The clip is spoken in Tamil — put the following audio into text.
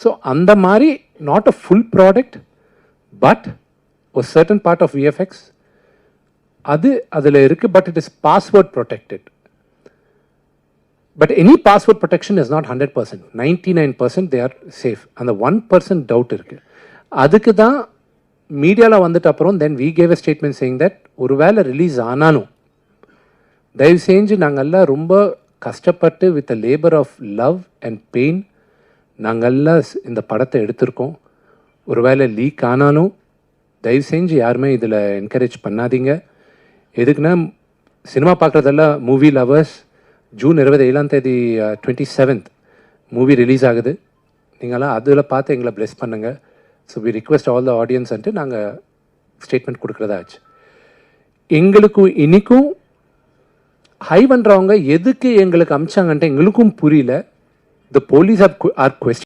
ஸோ அந்த மாதிரி not a full product but ஒரு சர்டன் பார்ட் ஆஃப் விஎஃப்எக்ஸ் அது அதில் இருக்குது. But it is password protected. But any password protection is not 100%. 99% they are safe. And the 1% doubt இருக்கு. அதுக்கு தான் மீடியாவில் வந்துட்டு அப்புறம் then we gave a statement saying that ஒரு வேளை ரிலீஸ் ஆனாலும் தயவு செஞ்சு நாங்கள்லாம் ரொம்ப கஷ்டப்பட்டு with a labour of love and pain நாங்கள்லாம் இந்த படத்தை எடுத்திருக்கோம். ஒரு வேளை லீக் ஆனாலும் தயவு செஞ்சு யாருமே இதில் என்கரேஜ் பண்ணாதீங்க. எதுக்குன்னா சினிமா பார்க்குறதெல்லாம் movie lovers. June 27 27th movie release ஆகுது. நீங்களாம் அதில் பார்த்து எங்களை ப்ளெஸ் பண்ணுங்கள். So we request all the ஆடியன்ஸ்ன்ட்டு நாங்கள் ஸ்டேட்மெண்ட் கொடுக்குறதா ஆச்சு. எங்களுக்கு இன்றைக்கும் ஹை பண்ணுறவங்க எதுக்கு எங்களுக்கு அமிச்சாங்கன்ட்டு எங்களுக்கும் புரியல. The police R question